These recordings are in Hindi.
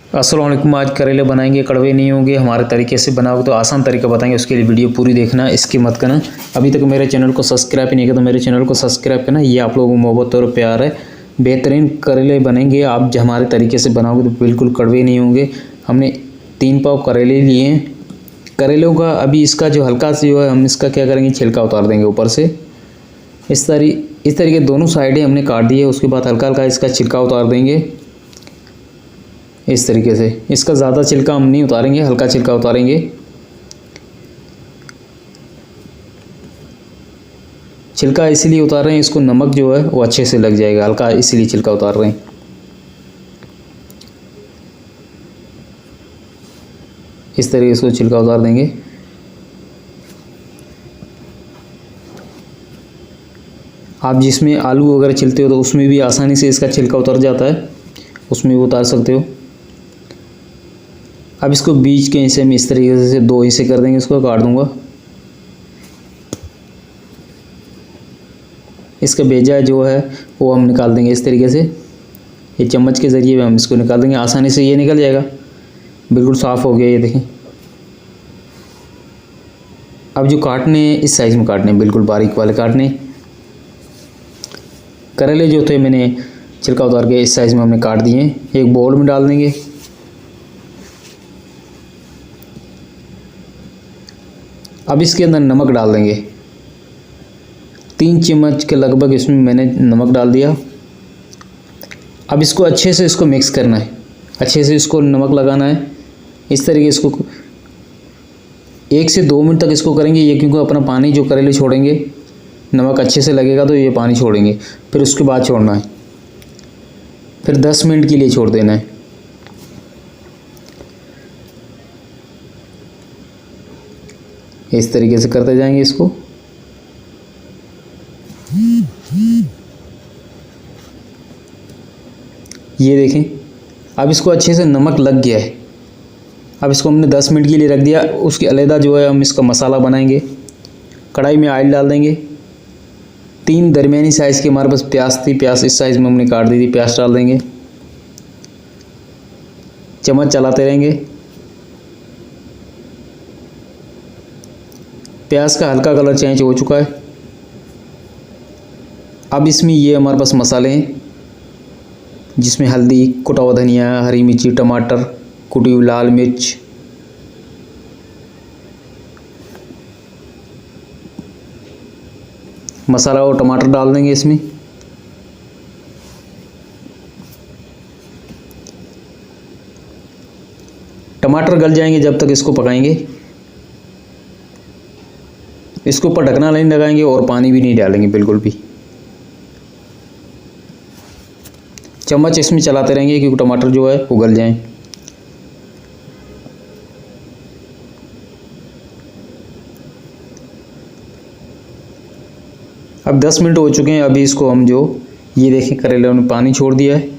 अस्सलाम वालेकुम। आज करेले बनाएंगे, कड़वे नहीं होंगे, हमारे तरीके से बनाओगे तो आसान तरीका बताएंगे। उसके लिए वीडियो पूरी देखना, इसकी मत करना। अभी तक मेरे चैनल को सब्सक्राइब नहीं किया तो मेरे चैनल को सब्सक्राइब करना। ये आप लोगों को मोहब्बत और प्यार है। बेहतरीन करेले बनेंगे, आप हमारे तरीके से बनाओगे तो बिल्कुल कड़वे नहीं होंगे। हमने 3 पाव करेले लिए हैं। करेलों का अभी इसका जो हल्का सा जो है, हम इसका क्या करेंगे, छिलका उतार देंगे ऊपर से। इस तरीके दोनों साइडें हमने काट दी है। उसके बाद हल्का हल्का इसका छिलका उतार देंगे इस तरीके से। इसका ज़्यादा छिलका हम नहीं उतारेंगे, हल्का छिलका उतारेंगे। छिलका इसलिए उतार रहे हैं, इसको नमक जो है वो अच्छे से लग जाएगा, हल्का इसलिए छिलका उतार रहे हैं। इस तरीके से छिलका उतार देंगे। आप जिसमें आलू वगैरह छिलते हो तो उसमें भी आसानी से इसका छिलका उतर जाता है, उसमें भी उतार सकते हो। अब इसको बीच के हिस्से में इस तरीके से 2 हिस्से कर देंगे, इसको काट दूंगा। इसका बेजा जो है वो हम निकाल देंगे इस तरीके से। ये चम्मच के ज़रिए हम इसको निकाल देंगे, आसानी से ये निकल जाएगा। बिल्कुल साफ़ हो गया, ये देखें। अब जो काटने इस साइज़ में काटने, बिल्कुल बारीक वाले काटने। करेले जो थे मैंने छिलका उतार के इस साइज़ में हमने काट दिए। एक बाउल में डाल देंगे। अब इसके अंदर नमक डाल देंगे। 3 चम्मच के लगभग इसमें मैंने नमक डाल दिया। अब इसको अच्छे से इसको मिक्स करना है, अच्छे से इसको नमक लगाना है। इस तरीके इसको 1 से 2 मिनट तक इसको करेंगे ये, क्योंकि अपना पानी जो करेले छोड़ेंगे, नमक अच्छे से लगेगा तो ये पानी छोड़ेंगे। फिर उसके बाद छोड़ना है, फिर 10 मिनट के लिए छोड़ देना है। इस तरीके से करते जाएंगे इसको। ये देखें, अब इसको अच्छे से नमक लग गया है। अब इसको हमने 10 मिनट के लिए रख दिया। उसके अलहदा जो है हम इसका मसाला बनाएंगे। कढ़ाई में ऑयल डाल देंगे। 3 दरमियानी साइज़ की हमारे पास प्याज थी, प्याज इस साइज़ में हमने काट दी थी। प्याज डाल देंगे, चम्मच चलाते रहेंगे। प्याज का हल्का कलर चेंज हो चुका है। अब इसमें ये हमारे पास मसाले हैं, जिसमें हल्दी, कुटा हुआ धनिया, हरी मिर्ची, टमाटर, कुटी हुई लाल मिर्च, मसाला और टमाटर डाल देंगे इसमें। टमाटर गल जाएंगे जब तक इसको पकाएंगे। इसको ऊपर ढकना नहीं लगाएंगे और पानी भी नहीं डालेंगे बिल्कुल भी। चम्मच इसमें चलाते रहेंगे क्योंकि टमाटर जो है वो गल जाएं। अब 10 मिनट हो चुके हैं। अभी इसको हम जो ये देखें, करेले ने पानी छोड़ दिया है।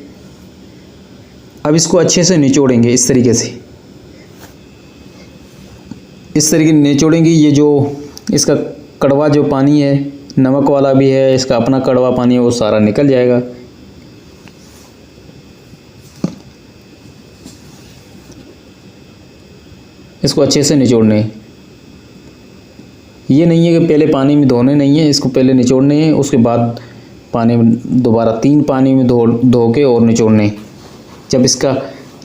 अब इसको अच्छे से निचोड़ेंगे इस तरीके से। इस तरीके निचोड़ेंगे। ये जो इसका कड़वा जो पानी है, नमक वाला भी है, इसका अपना कड़वा पानी है, वो सारा निकल जाएगा। इसको अच्छे से निचोड़ने हैं। ये नहीं है कि पहले पानी में धोने नहीं है, इसको पहले निचोड़ने हैं, उसके बाद पानी में दोबारा 3 पानी में धो के और निचोड़ने हैं। जब इसका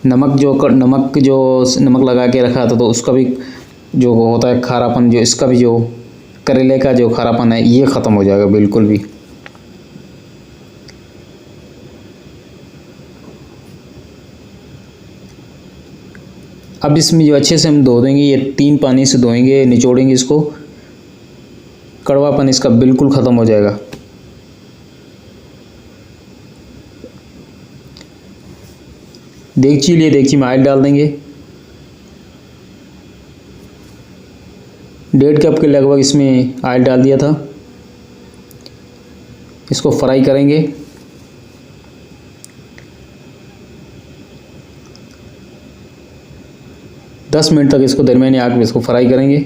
नमक लगा के रखा था तो उसका भी जो होता है खारापन, जो इसका भी जो करेले का जो खारापन है ये ख़त्म हो जाएगा बिल्कुल भी। अब इसमें जो अच्छे से हम धो देंगे, ये 3 पानी से धोएंगे, निचोड़ेंगे इसको। कड़वापन इसका बिल्कुल ख़त्म हो जाएगा। देगची में ऑयल डाल देंगे। 1.5 कप के लगभग इसमें ऑयल डाल दिया था। इसको फ्राई करेंगे। दस मिनट तक इसको दरमियानी आग में इसको फ्राई करेंगे।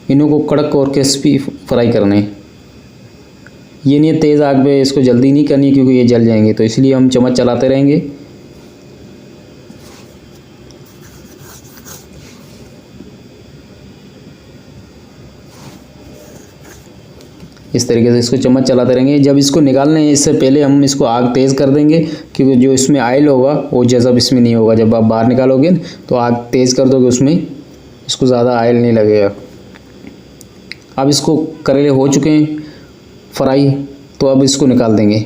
इन्हों को कड़क और क्रिस्पी फ्राई करना है। ये नहीं तेज़ आग पे इसको जल्दी नहीं करनी, क्योंकि ये जल जाएंगे, तो इसलिए हम चम्मच चलाते रहेंगे। इस तरीके से इसको चम्मच चलाते रहेंगे। जब इसको निकालने इससे पहले हम इसको आग तेज़ कर देंगे, क्योंकि जो इसमें ऑयल होगा वो जज़ब इसमें नहीं होगा। जब आप बाहर निकालोगे तो आग तेज़ कर दोगे उसमें, इसको ज़्यादा ऑयल नहीं लगेगा। अब इसको करेले हो चुके हैं फ्राई, तो अब इसको निकाल देंगे।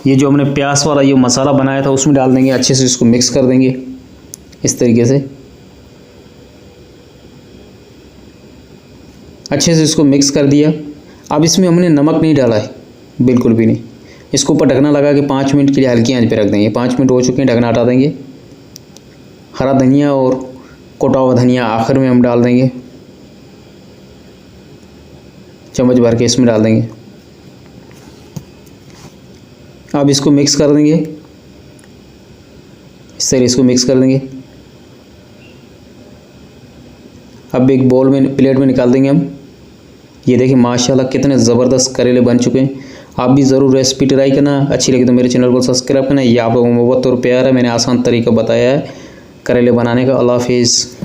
ये जो हमने प्याज वाला ये मसाला बनाया था उसमें डाल देंगे, अच्छे से इसको मिक्स कर देंगे इस तरीके से। अच्छे से इसको मिक्स कर दिया। अब इसमें हमने नमक नहीं डाला है, बिल्कुल भी नहीं। इसको ऊपर ढकना लगा के 5 मिनट के लिए हल्की आंच पे रख देंगे। 5 मिनट हो चुके हैं, ढकना हटा देंगे। हरा धनिया और कोटा हुआ धनिया आखिर में हम डाल देंगे, चम्मच भर के इसमें डाल देंगे। अब इसको मिक्स कर देंगे, इस तरह इसको मिक्स कर देंगे। अब एक बोल में प्लेट में निकाल देंगे हम। ये देखिए माशाल्लाह कितने ज़बरदस्त करेले बन चुके हैं। आप भी ज़रूर रेसिपी ट्राई करना। अच्छी लगी तो मेरे चैनल को सब्सक्राइब करना। ये आप लोगों को बहुत प्यार है, मैंने आसान तरीका बताया है करेले बनाने का। अल्लाह हाफिज़।